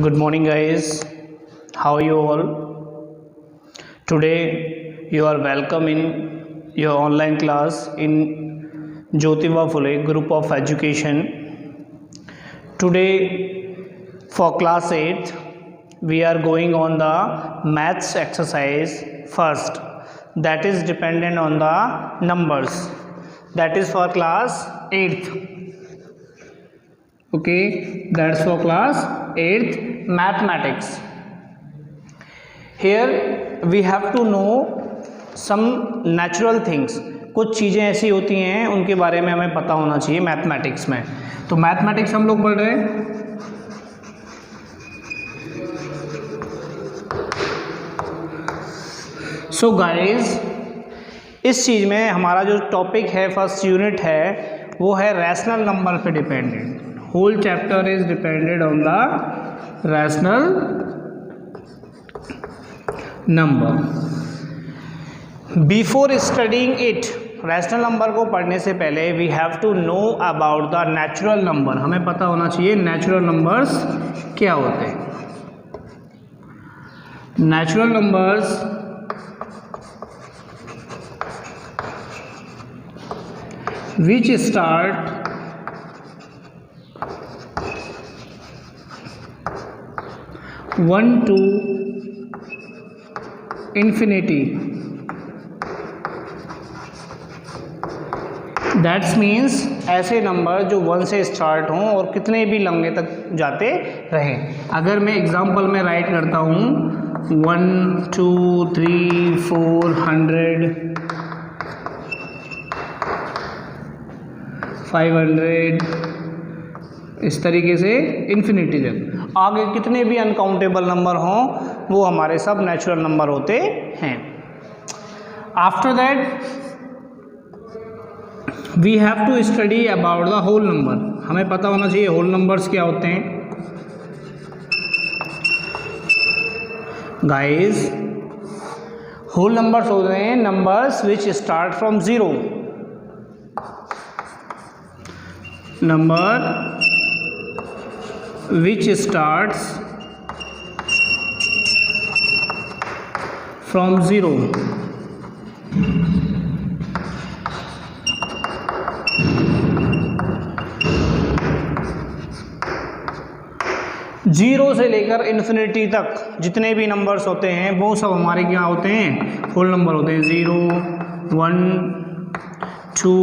Good morning, guys. How are you all? Today, you are welcome in your online class in Jyotiba Phule Group of Education. Today, for class 8, we are going on the maths exercise first. That is dependent on the numbers. That is for class 8th. Okay, that's for class 8th mathematics. Here we have to know some natural things. कुछ चीज़ें ऐसी होती हैं उनके बारे में हमें पता होना चाहिए मैथमेटिक्स में. तो मैथमेटिक्स हम लोग पढ़ रहे हैं. सो गाइस, इस चीज़ में हमारा जो टॉपिक है, फर्स्ट यूनिट है, वो है रैशनल नंबर पे dependent. Whole chapter is depended on the rational number. Before studying it, rational number को पढ़ने से पहले we have to know about the natural number. हमें पता होना चाहिए नेचुरल नंबर्स क्या होते हैं. Natural numbers which start one to infinity. That's means ऐसे नंबर जो 1 से स्टार्ट हों और कितने भी लंबे तक जाते रहें. अगर मैं एग्जांपल में राइट करता हूँ 1 2 3 400 500, इस तरीके से इन्फिनिटी तक आगे कितने भी अनकाउंटेबल नंबर हों वो हमारे सब नेचुरल नंबर होते हैं. After that we have to study about the whole number. हमें पता होना चाहिए होल नंबर्स क्या होते हैं. गाइस, होल नंबर्स होते हैं numbers which start from zero. Number which starts from zero. Zero से लेकर इन्फिनिटी तक जितने भी नंबर्स होते हैं वो सब हमारे क्या होते हैं, होल नंबर होते हैं. 0 1 2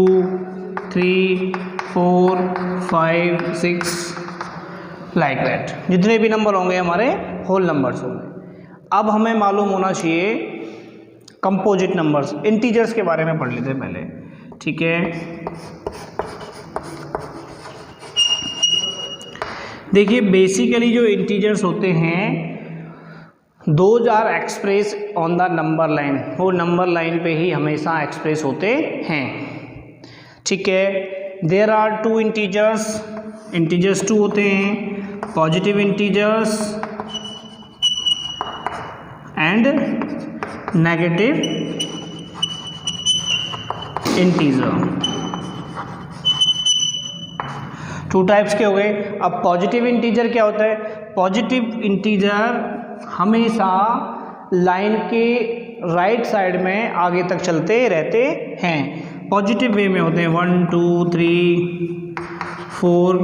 3 4 5 6 लाइक दैट. जितने भी नंबर होंगे हमारे होल नंबर्स होंगे. अब हमें मालूम होना चाहिए कंपोजिट नंबर्स, इंटीजर्स के बारे में पढ़ लेते हैं पहले. ठीक है, देखिए बेसिकली जो इंटीजर्स होते हैं those are express on the number line. वो नंबर लाइन पे ही हमेशा एक्सप्रेस होते हैं. ठीक है, there are two integers. Integers two होते हैं, positive integers and negative integer. Two types के हो गए. अब पॉजिटिव इंटीजर क्या होता है? पॉजिटिव इंटीजर हमेशा लाइन के राइट साइड में आगे तक चलते रहते हैं. पॉजिटिव वे में होते हैं 1 2 3 4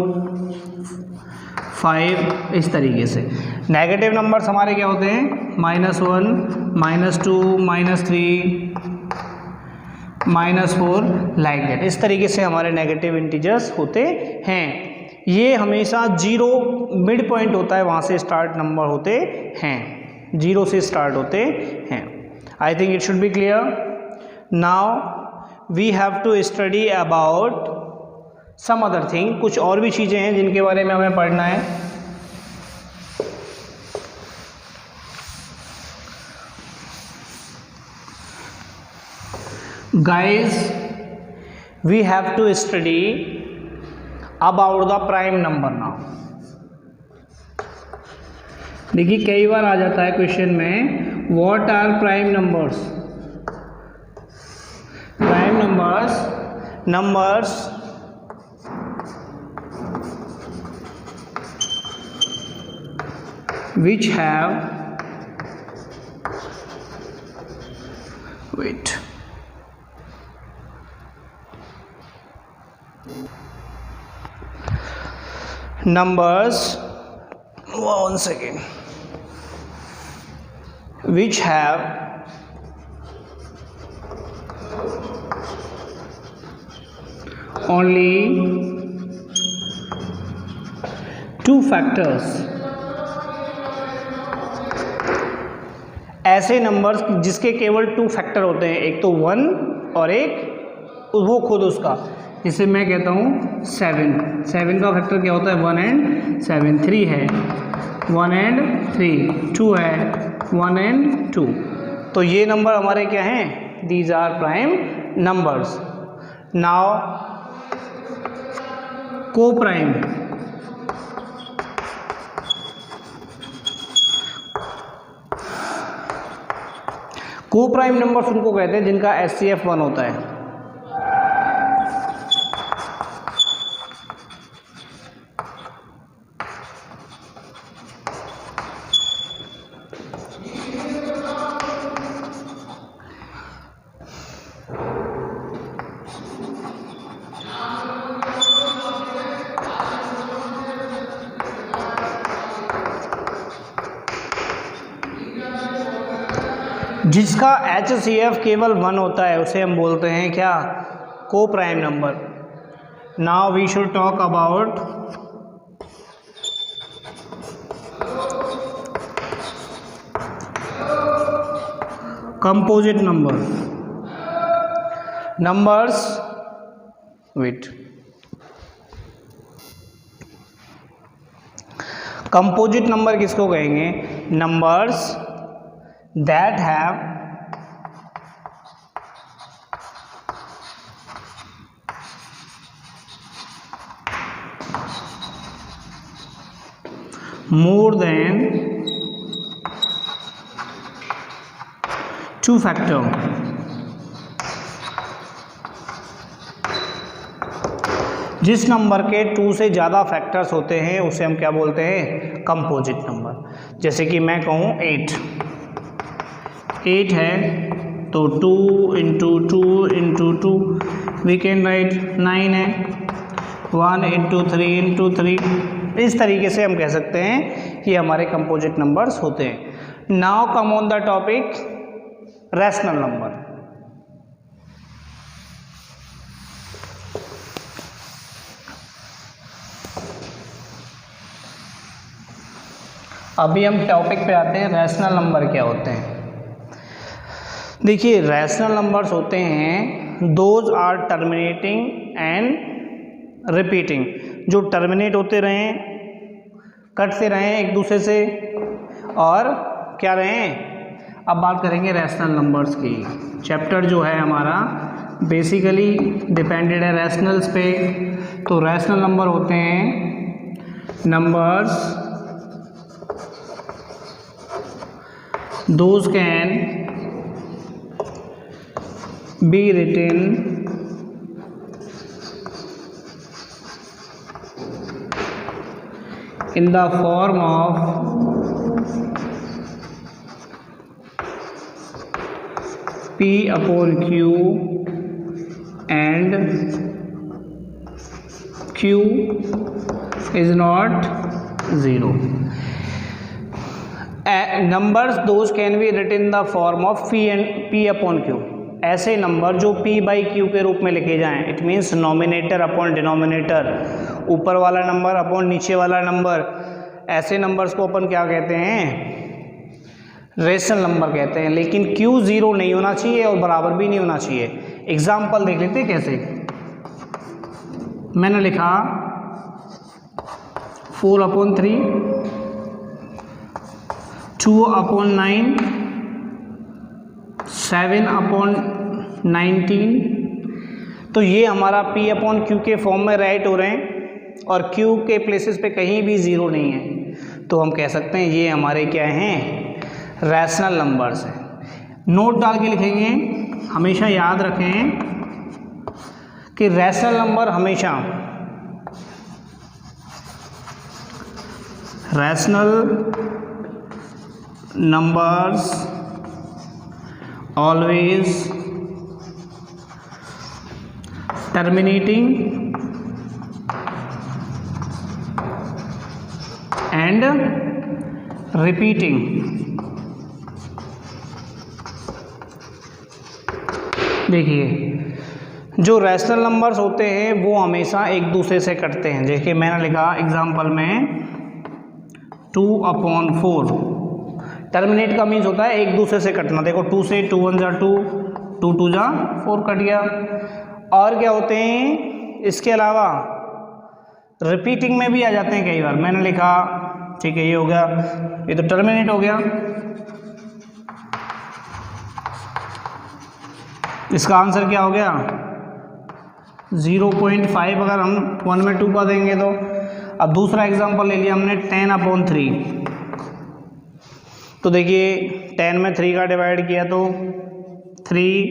5 इस तरीके से. नेगेटिव नंबर्स हमारे क्या होते हैं? -1 -2 -3 -4 लाइक दैट. इस तरीके से हमारे नेगेटिव इंटीजर्स होते हैं. ये हमेशा जीरो मिड पॉइंट होता है, वहाँ से स्टार्ट नंबर होते हैं, जीरो से स्टार्ट होते हैं. I think it should be clear. Now we have to study about some other thing. कुछ और भी चीज़ें हैं जिनके बारे में हमें पढ़ना है. Guys, we have to study about the prime number. Now देखिए कई बार आ जाता है क्वेश्चन में what are prime numbers. Prime numbers which have wait numbers one second which have only two factors, ऐसे नंबर्स जिसके केवल 2 फैक्टर होते हैं, एक तो 1 और एक वो खुद उसका, जिसे मैं कहता हूँ 7 का फैक्टर क्या होता है 1 एंड 7, 3 है 1 एंड 3, 2 है 1 एंड 2, तो ये नंबर हमारे क्या हैं, these are prime numbers. Now coprime, coprime numbers उनको कहते हैं जिनका HCF 1 होता है। जिसका HCF केवल 1 होता है उसे हम बोलते हैं क्या, coprime number. Now we should talk about composite number. Numbers with composite number किसको कहेंगे, नंबर्स that have more than 2 factor, जिस नंबर के 2 से ज़्यादा फैक्टर्स होते हैं उसे हम क्या बोलते हैं, कंपोजिट नंबर। जैसे कि मैं कहूँ 8 है तो 2 into 2 into 2 we can write, 9 है 1 इंटू 3 इंटू 3, इस तरीके से हम कह सकते हैं कि हमारे कंपोजिट नंबर्स होते हैं। Now come on the topic rational number. अभी हम टॉपिक पे आते हैं, रैशनल नंबर क्या होते हैं। देखिए रैशनल नंबर्स होते हैं those are terminating and repeating, जो टर्मिनेट होते रहें, कटते रहें एक दूसरे से, और क्या रहें। अब बात करेंगे रैशनल नंबर्स की। चैप्टर जो है हमारा बेसिकली डिपेंडेड है रैशनल्स पे। तो रैशनल नंबर होते हैं numbers those can be written in the form of P upon Q and Q is not 0. Numbers those can be written in the form of P upon Q, ऐसे नंबर जो P by Q के रूप में लिखे जाएं। It means nominator upon denominator, ऊपर वाला नंबर अपॉन नीचे वाला नंबर, ऐसे नंबर्स को अपन क्या कहते हैं, रेशनल नंबर कहते हैं। लेकिन Q 0 नहीं होना चाहिए और बराबर भी नहीं होना चाहिए। एग्जाम्पल देख लेते हैं कैसे। मैंने लिखा 4/3, 2/9, 7/19, तो ये हमारा P/Q के फॉर्म में राइट हो रहे हैं और Q के प्लेसेस पे कहीं भी 0 नहीं है, तो हम कह सकते हैं ये हमारे क्या हैं, रैशनल नंबर्स हैं। नोट डाल के लिखेंगे, हमेशा याद रखें कि रैशनल नंबर हमेशा rational numbers always terminating and repeating। देखिए जो रैशनल नंबर्स होते हैं वो हमेशा एक दूसरे से कटते हैं। जैसे मैंने लिखा एग्जांपल में 2/4। टर्मिनेट का मीन्स होता है एक दूसरे से कटना। देखो 2 से 2 1 जा 2, 2 2 जा 4 कट गया। और क्या होते हैं इसके अलावा रिपीटिंग में भी आ जाते हैं कई बार। मैंने लिखा ठीक है, ये हो गया, ये तो टर्मिनेट हो गया। इसका आंसर क्या हो गया 0.5 अगर हम 1 में 2 का देंगे तो। अब दूसरा एग्जांपल ले लिया हमने 10/3। तो देखिए 10 में 3 का डिवाइड किया तो 3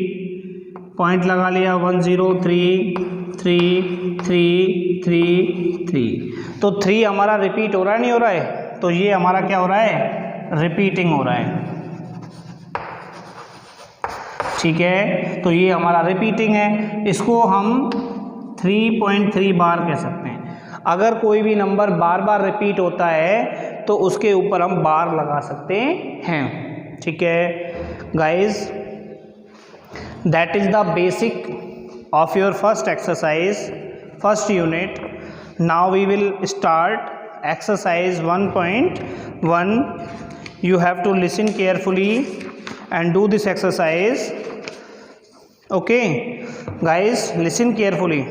पॉइंट लगा लिया 1 0 3 3 3 3 3। तो 3 हमारा रिपीट हो रहा है नहीं हो रहा है, तो ये हमारा क्या हो रहा है रिपीटिंग हो रहा है। ठीक है, तो ये हमारा रिपीटिंग है। इसको हम 3.3 बार कह सकते हैं। अगर कोई भी नंबर बार बार रिपीट होता है तो उसके ऊपर हम बार लगा सकते हैं। ठीक है guys, that is the basic of your first exercise, first unit. Now we will start exercise 1.1। you have to listen carefully and do this exercise. Okay guys, listen carefully.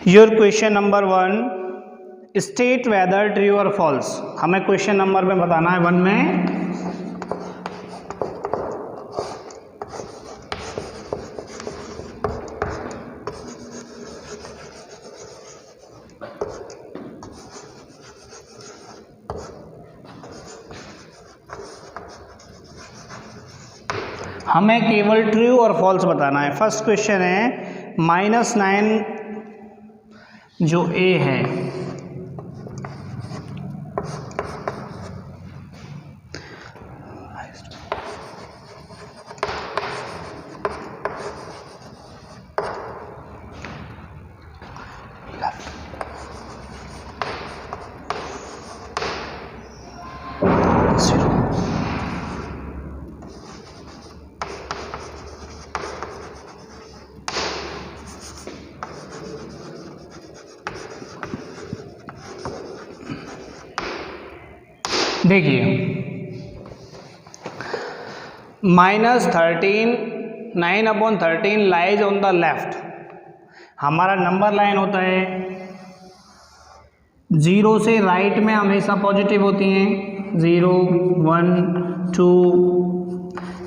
Your question number 1, state whether true or false। हमें question number में बताना है 1 में हमें केवल true और false बताना है। फर्स्ट क्वेश्चन है -9 जो ए है देखिए -13 9/13 लाइज ऑन द लेफ्ट। हमारा नंबर लाइन होता है 0 से राइट में हमेशा पॉजिटिव होती हैं। 0 1 2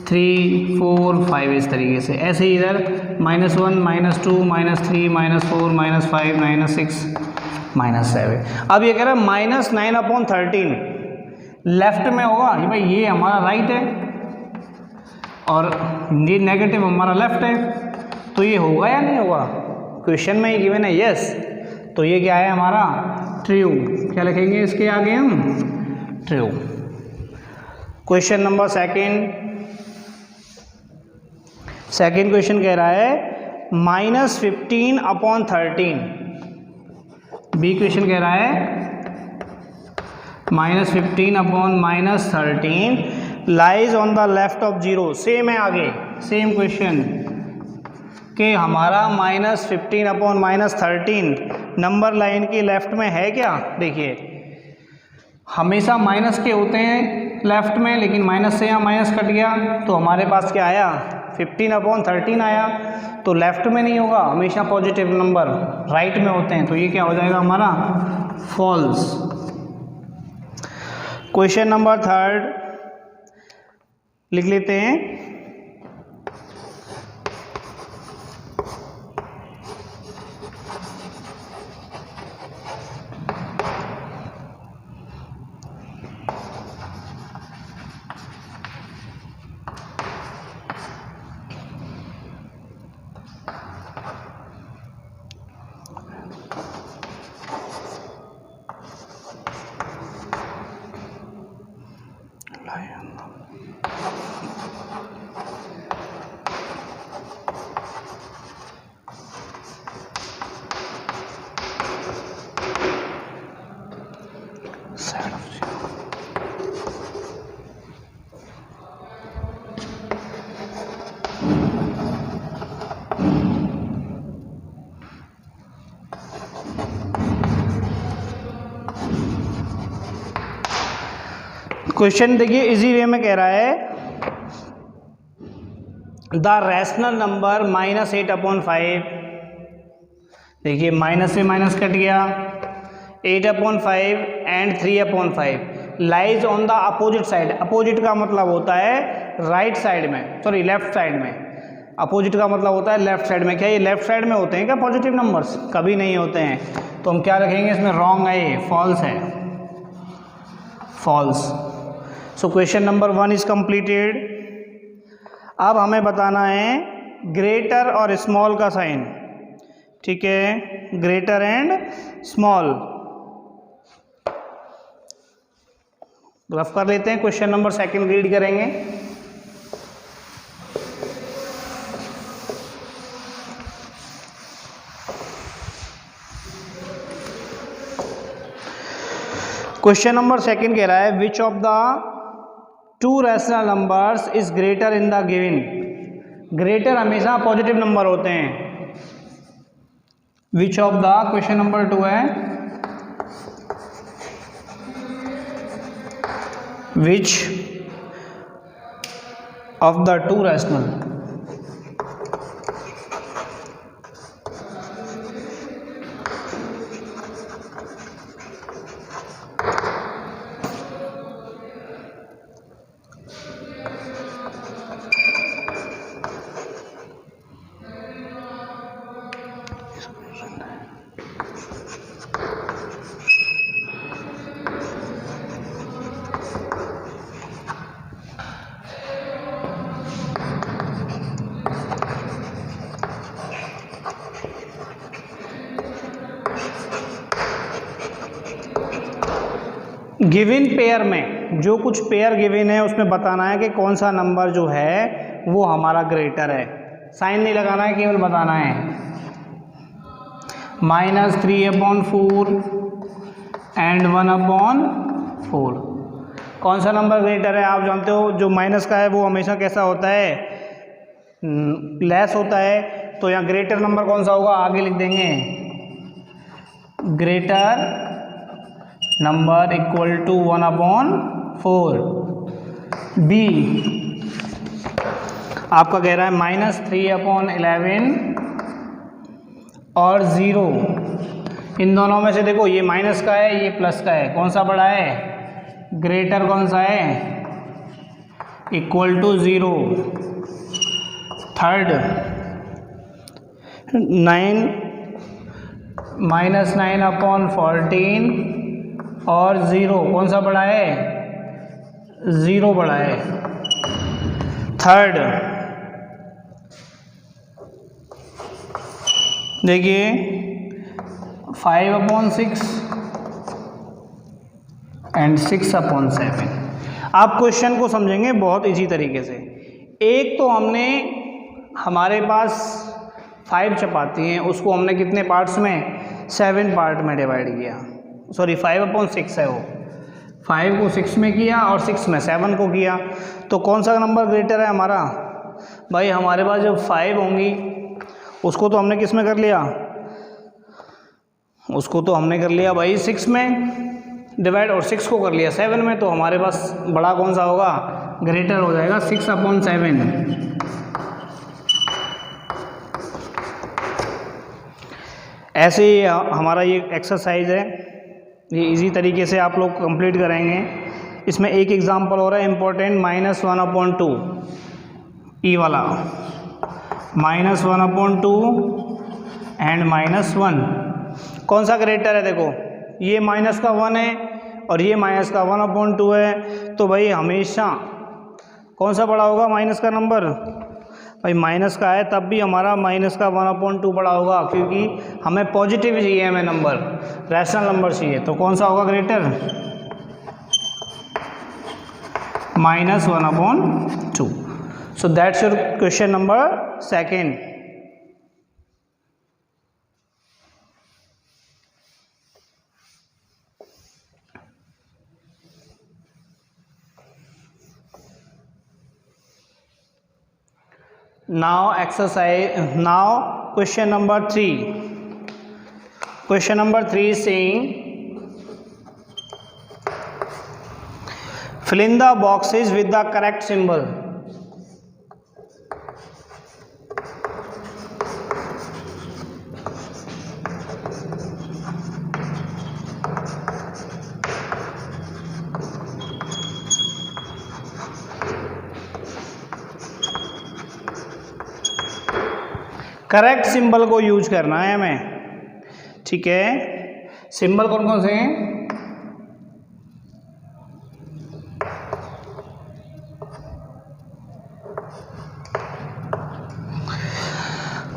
3 4 5 इस तरीके से। ऐसे ही इधर -1 -2 -3 -4 -5 -6 -7। अब ये कह रहा है -9/13 लेफ्ट में होगा ये भाई, ये हमारा राइट है और ये नेगेटिव हमारा लेफ्ट है, तो ये होगा या नहीं होगा? क्वेश्चन में ही गिवन है यस, तो ये क्या है हमारा ट्रू। क्या लिखेंगे इसके आगे हम true. Question number second question कह रहा है -15/13। बी क्वेश्चन कह रहा है -15/13 lies on the left of 0। Same है आगे, सेम क्वेश्चन कि हमारा -15/13 नंबर लाइन की लेफ्ट में है क्या? देखिए हमेशा माइनस के होते हैं लेफ्ट में, लेकिन माइनस से यहाँ माइनस कट गया तो हमारे पास क्या आया 15/13 आया। तो लेफ्ट में नहीं होगा, हमेशा पॉजिटिव नंबर राइट में होते हैं, तो ये क्या हो जाएगा हमारा फॉल्स। क्वेश्चन नंबर 3 लिख लेते हैं। क्वेश्चन देखिए इजी वे में कह रहा है द रैशनल नंबर -8/5, देखिए माइनस से माइनस कट गया, 8/5 and 3/5 lies on the opposite side. Opposite का मतलब होता है राइट साइड में, सॉरी लेफ्ट साइड में। अपोजिट का मतलब होता है लेफ्ट साइड में। क्या ये लेफ्ट साइड में होते हैं क्या पॉजिटिव नंबर्स? कभी नहीं होते हैं। तो हम क्या रखेंगे इसमें? रॉन्ग है, ये फॉल्स है, false. So question number 1 is completed. अब हमें बताना है ग्रेटर और स्मॉल का साइन, ठीक है, ग्रेटर एंड स्मॉल। रफ कर लेते हैं, क्वेश्चन नंबर 2 रीड करेंगे। क्वेश्चन नंबर 2 कह रहा है which of the 2 rational numbers is greater in the given. Greater हमेशा पॉजिटिव नंबर होते हैं। Which of the, question number 2 है which of the 2 rational given pair में जो कुछ पेयर गिवन है उसमें बताना है कि कौन सा नंबर जो है वो हमारा ग्रेटर है। साइन नहीं लगाना है, केवल बताना है। -3/4 एंड 1/4 कौन सा नंबर ग्रेटर है? आप जानते हो जो माइनस का है वो हमेशा कैसा होता है? लेस होता है। तो यहाँ ग्रेटर नंबर कौन सा होगा? आगे लिख देंगे greater number equal to 1/4। B आपका कह रहा है -3/11 और 0। इन दोनों में से देखो ये माइनस का है, ये प्लस का है, कौन सा बड़ा है? ग्रेटर कौन सा है? Equal to 0। थर्ड 9 -9/14 और 0 कौन सा बड़ा है? 0 बड़ा है। थर्ड देखिए 5/6 एंड 6/7। आप क्वेश्चन को समझेंगे बहुत इजी तरीके से। एक तो हमने हमारे पास 5 चपाती हैं, उसको हमने कितने पार्ट्स में? 7 पार्ट में डिवाइड किया। सॉरी 5/6 है वो, 5 को 6 में किया और 6 में 7 को किया। तो कौन सा नंबर ग्रेटर है हमारा? भाई हमारे पास जब 5 होंगी उसको तो हमने किस में कर लिया? उसको तो हमने कर लिया भाई 6 में डिवाइड, और 6 को कर लिया 7 में। तो हमारे पास बड़ा कौन सा होगा? ग्रेटर हो जाएगा 6/7। ऐसे ही हमारा ये एक्सरसाइज है, ये इजी तरीके से आप लोग कंप्लीट करेंगे। इसमें एक एग्जांपल हो रहा है इम्पोर्टेंट, -1/2 ई वाला, -1/2 एंड -1 कौन सा ग्रेटर है? देखो ये माइनस का 1 है और ये माइनस का 1/2 है। तो भाई हमेशा कौन सा बड़ा होगा? माइनस का नंबर। भाई माइनस का है तब भी हमारा माइनस का 1/2 बड़ा होगा, क्योंकि हमें पॉजिटिव चाहिए, हमें नंबर रैशनल नंबर चाहिए। तो कौन सा होगा greater? -1/2. So that's your question number second. Now question number 3. Question number 3 is saying fill in the boxes with the correct symbol. Correct symbol को यूज करना है हमें, ठीक है। सिंबल कौन कौन से हैं?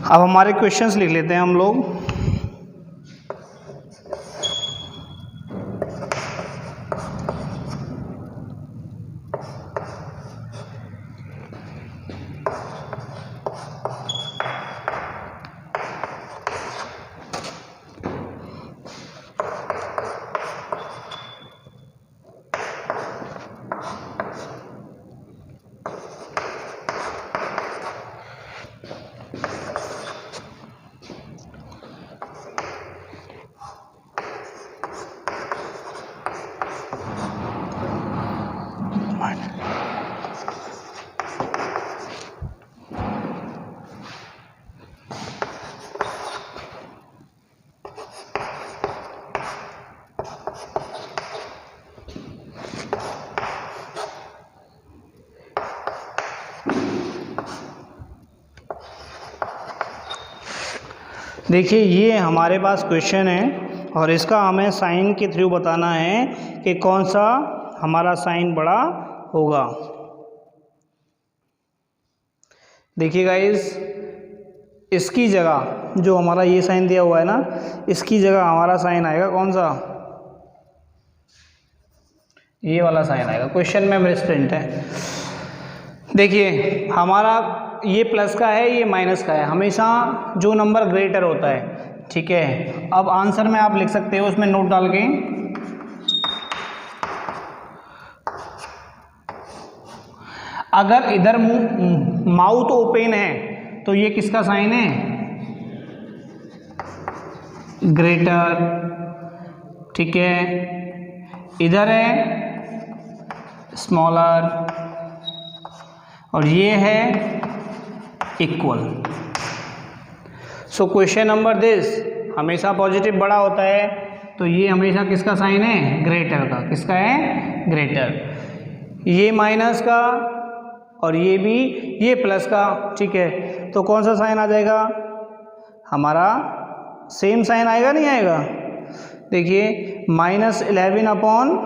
अब हमारे क्वेश्चंस लिख लेते हैं हम लोग। देखिए ये हमारे पास क्वेश्चन है और इसका हमें साइन के थ्रू बताना है कि कौन सा हमारा साइन बड़ा होगा। देखिए गाइस, इसकी जगह जो हमारा ये साइन दिया हुआ है ना, इसकी जगह हमारा साइन आएगा कौन सा? ये वाला साइन आएगा। क्वेश्चन में मिसप्रिंट है। देखिए हमारा ये प्लस का है, ये माइनस का है। हमेशा जो नंबर ग्रेटर होता है, ठीक है। अब आंसर में आप लिख सकते हो उसमें नोट डाल के, अगर इधर माउथ ओपन है तो ये किसका साइन है? ग्रेटर, ठीक है। इधर है स्मॉलर और ये है equal. So question number this, हमेशा पॉजिटिव बड़ा होता है तो ये हमेशा किसका साइन है? ग्रेटर का। किसका है? ग्रेटर। ये माइनस का और ये भी, ये प्लस का, ठीक है। तो कौन सा साइन आ जाएगा? हमारा सेम साइन आएगा, नहीं आएगा? देखिए -11/,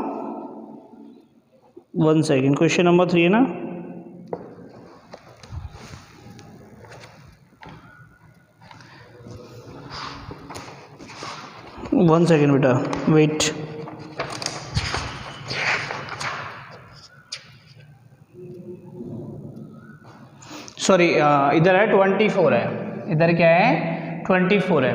1 सेकेंड, क्वेश्चन नंबर 3 है ना। वन सेकेंड बेटा, वेट। सॉरी, इधर है 24 है, इधर क्या है? 24 है।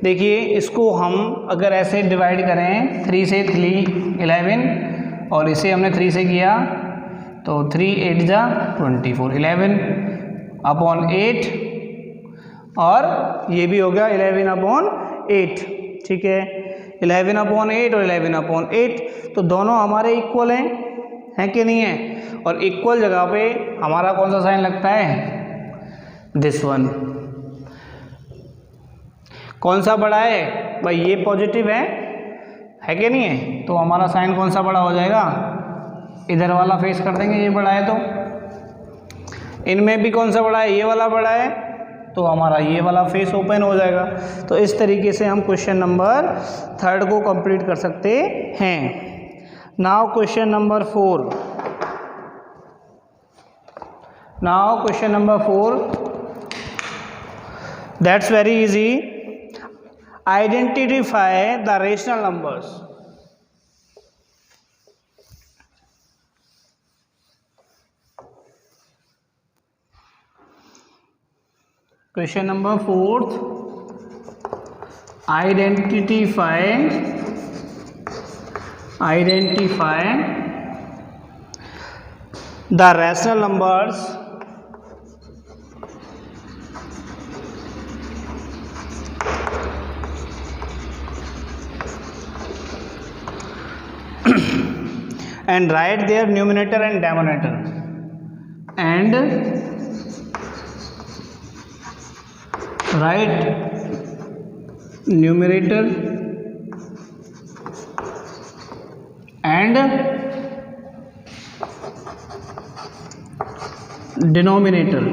देखिए इसको हम अगर ऐसे डिवाइड करें 3 से 3 11 और इसे हमने 3 से किया तो 3 8 जा 24, 11/8 और ये भी हो गया 11/8, ठीक है। 11/8 और 11/8 तो दोनों हमारे इक्वल हैं कि नहीं है? और इक्वल जगह पे हमारा कौन सा साइन लगता है? This one. कौन सा बड़ा है भाई? ये पॉजिटिव है कि नहीं है? तो हमारा साइन कौन सा बड़ा हो जाएगा? इधर वाला फेस कर देंगे, ये बड़ा है तो। इनमें भी कौन सा बड़ा है? ये वाला बड़ा है, तो हमारा ये वाला फेस ओपन हो जाएगा। तो इस तरीके से हम क्वेश्चन नंबर 3 को कंप्लीट कर सकते हैं। Now question number 4। Now question number 4, that's very easy. Identify the rational numbers. Question number 4th, identify the rational numbers and write their numerator and denominator, and write numerator and denominator।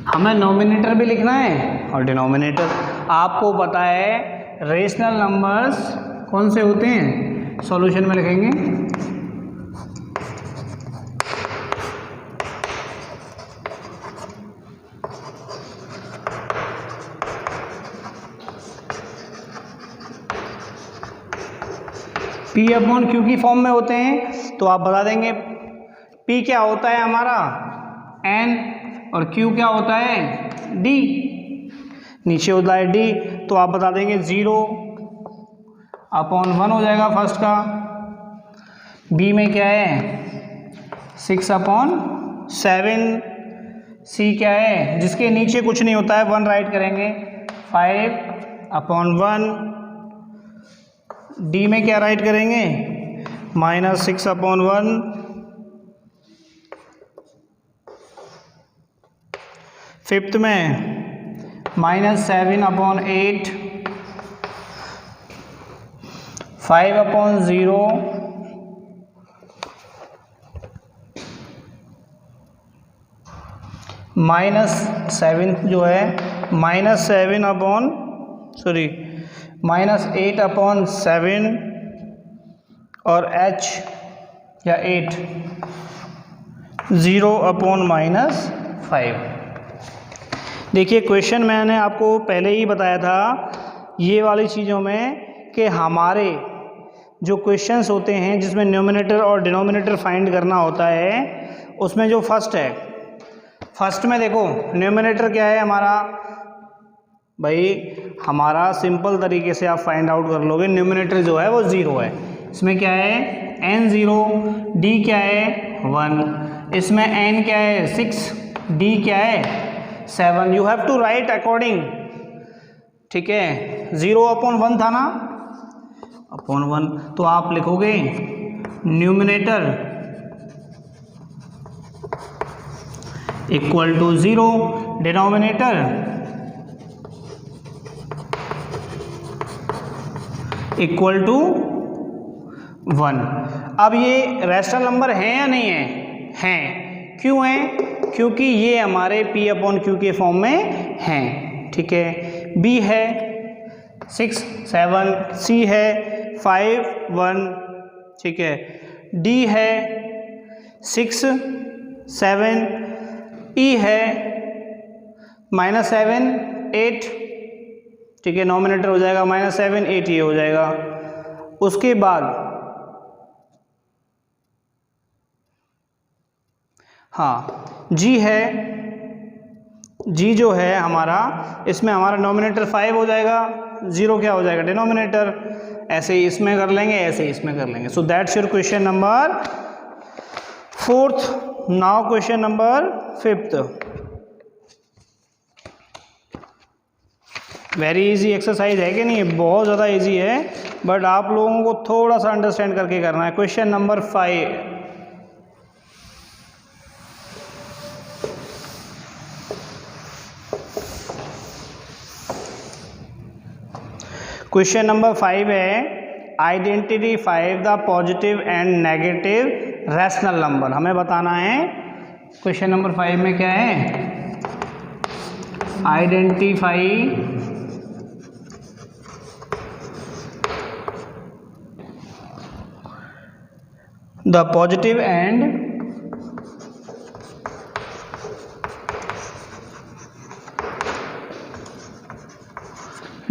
हमें nominator भी लिखना है और denominator. आपको पता है rational numbers कौन से होते हैं, सॉल्यूशन में लिखेंगे। P अपॉन Q की फॉर्म में होते हैं, तो आप बता देंगे P क्या होता है हमारा N और Q क्या होता है D, नीचे होता है D, तो आप बता देंगे 0/1 हो जाएगा फर्स्ट का। B में क्या है 6/7, C क्या है जिसके नीचे कुछ नहीं होता है 1 राइट करेंगे 5/1। D में क्या राइट करेंगे -6/1। फिफ्थ में -7/8, 5/0, -7 जो है -8/7 और H या 8 0/-5। देखिए क्वेश्चन मैंने आपको पहले ही बताया था ये वाली चीज़ों में कि हमारे जो क्वेश्चंस होते हैं जिसमें न्यूमरेटर और डिनोमिनेटर फाइंड करना होता है, उसमें जो फर्स्ट में देखो न्यूमरेटर क्या है हमारा, भाई हमारा सिंपल तरीके से आप फाइंड आउट कर लोगे। न्यूमरेटर जो है वो 0 है, इसमें क्या है n0, d क्या है 1, इसमें n क्या है 6, d क्या है 7। You have to write according, ठीक है। 0/1 था ना, /1, तो आप लिखोगे numerator equal to 0, denominator equal to 1। अब ये रैशनल नंबर है या नहीं है, हैं। क्यों है, क्योंकि ये हमारे P/Q के फॉर्म में हैं, ठीक है। B है 6, 7, C है 5, 1, ठीक है। D है 6, 7, E है -7, 8, ठीक है। नॉमिनेटर हो जाएगा -7, 8 ये हो जाएगा। उसके बाद हाँ G है, G जो है हमारा, इसमें हमारा नॉमिनेटर 5 हो जाएगा, 0 क्या हो जाएगा डिनोमिनेटर। ऐसे ही इसमें कर लेंगे, ऐसे ही इसमें कर लेंगे। So that's your question number 4th। Now question number 5th। Very easy exercise है कि नहीं, बहुत ज़्यादा इजी है, बट आप लोगों को थोड़ा सा अंडरस्टैंड करके करना है। क्वेश्चन नंबर 5, क्वेश्चन नंबर 5 है identify the positive and negative rational number. हमें बताना है क्वेश्चन नंबर 5 में क्या है, identify the positive and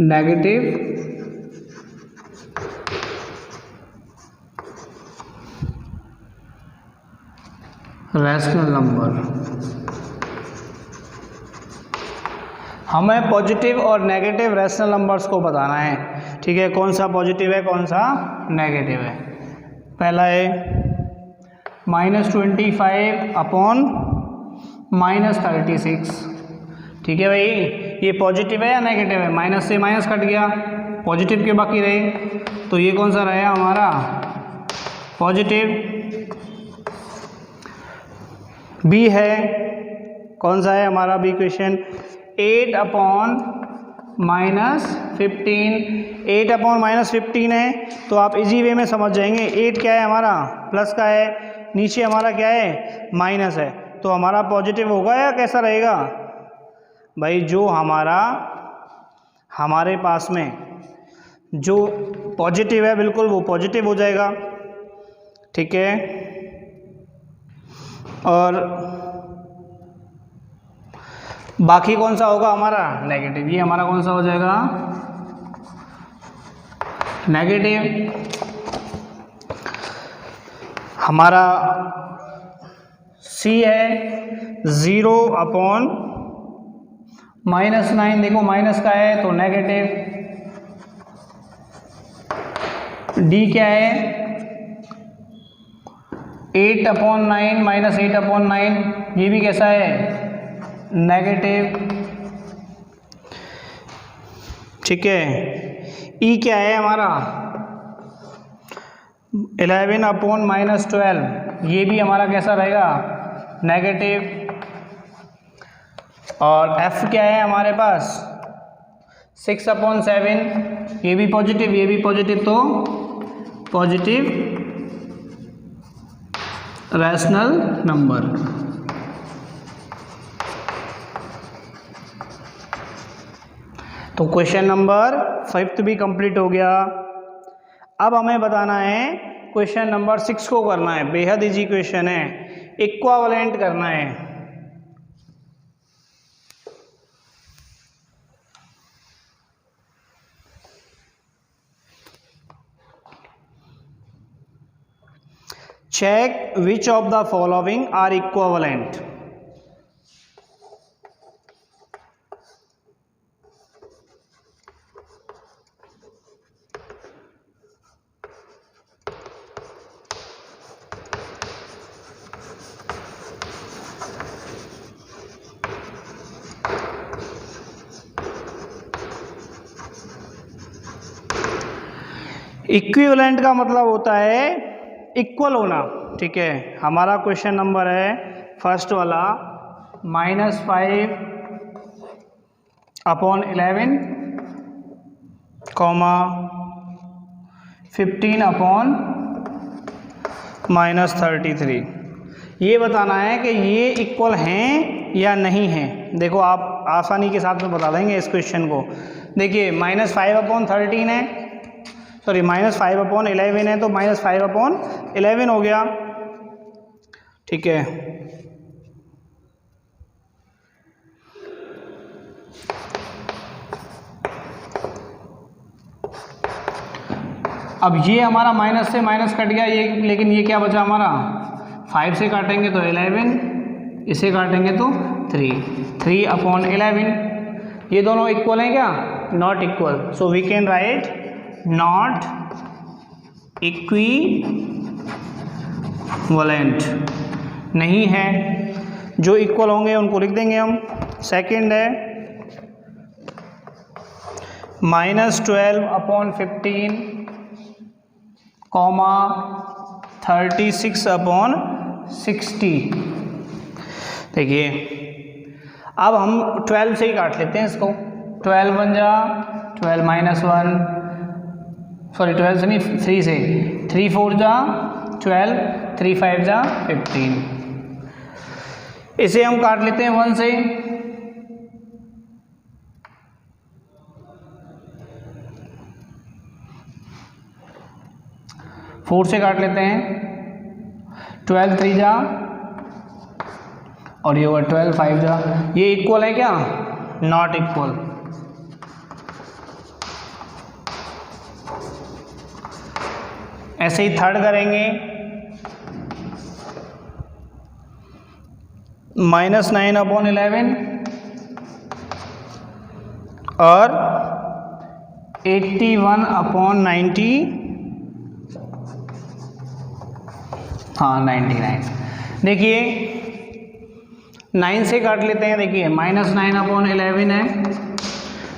negative rational number. हमें पॉजिटिव और नेगेटिव रैशनल नंबर्स को बताना है, ठीक है। कौन सा पॉजिटिव है कौन सा नेगेटिव है। पहला है -25 अपॉन -36, ठीक है भाई। ये पॉजिटिव है या नेगेटिव है? माइनस से माइनस कट गया, पॉजिटिव के बाकी रहे, तो ये कौन सा रहेगा हमारा पॉजिटिव। बी है, कौन सा है हमारा बी क्वेश्चन? 8 अपॉन -15, 8 अपॉन -15 है, तो आप इजी वे में समझ जाएंगे। 8 क्या है हमारा प्लस का है, नीचे हमारा क्या है माइनस है, तो हमारा पॉजिटिव होगा या कैसा रहेगा भाई? जो हमारे पास में जो पॉजिटिव है बिल्कुल वो पॉजिटिव हो जाएगा, ठीक है। और बाकी कौन सा होगा हमारा नेगेटिव। ये हमारा कौन सा हो जाएगा नेगेटिव। हमारा सी है 0 अपॉन -9, देखो माइनस का है तो नेगेटिव। डी क्या है 8 अपॉन 9 -8 अपॉन 9, ये भी कैसा है नेगेटिव, ठीक है। ई क्या है हमारा 11 अपॉन -12, ये भी हमारा कैसा रहेगा नेगेटिव। और एफ क्या है हमारे पास 6 अपॉन 7, ये भी पॉजिटिव ये भी पॉजिटिव, तो पॉजिटिव रैशनल नंबर। तो क्वेश्चन नंबर 5 भी कंप्लीट हो गया। अब हमें बताना है क्वेश्चन नंबर 6 को करना है, बेहद इजी क्वेश्चन है, इक्विवेलेंट करना है। Check which of the following are equivalent. Equivalent का मतलब होता है इक्वल होना, ठीक है। हमारा क्वेश्चन नंबर है फर्स्ट वाला -5 अपॉन 11 कॉमा 15 अपॉन -33। ये बताना है कि ये इक्वल हैं या नहीं हैं। देखो आप आसानी के साथ में बता देंगे इस क्वेश्चन को। देखिए -5 अपॉन 13 है, सॉरी -5 अपॉन 11 है, तो -5 अपॉन 11 हो गया, ठीक है। अब ये हमारा माइनस से माइनस कट गया ये, लेकिन ये क्या बचा हमारा 5 से काटेंगे तो 11, इसे काटेंगे तो 3 अपॉन 11। ये दोनों इक्वल हैं क्या? Not equal, so we can write not equivalent, नहीं है। जो इक्वल होंगे उनको लिख देंगे हम। सेकंड है -12 अपॉन 15 कॉमा 36 अपॉन 60। देखिए अब हम 12 से ही काट लेते हैं इसको। 12 बन जा 12 -1, सॉरी 12 से नहीं 3 से, 3 4 जा 12, 3 5 जा 15। इसे हम काट लेते हैं 1 से। फोर से काट लेते हैं 12 3 जा, और ये हुआ 12 5 जा। ये इक्वल है क्या? Not equal. ऐसे ही थर्ड करेंगे -9/11 और 81/90, हाँ 99। देखिए 9 से काट लेते हैं। देखिए -9/11 है,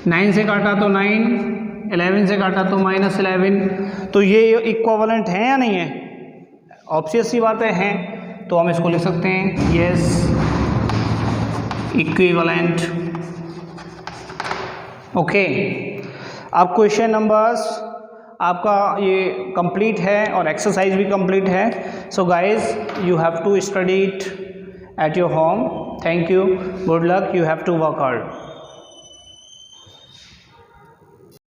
9 से काटा तो 9, 11 से काटा तो -11, तो ये इक्विवेलेंट है या नहीं है? ऑब्वियस सी बात है। तो हम इसको लिख सकते हैं यस इक्विवेलेंट। ओके, अब क्वेश्चन नंबर्स आपका ये कंप्लीट है और एक्सरसाइज भी कंप्लीट है। So guys you have to study it at your home. Thank you, good luck, you have to work hard.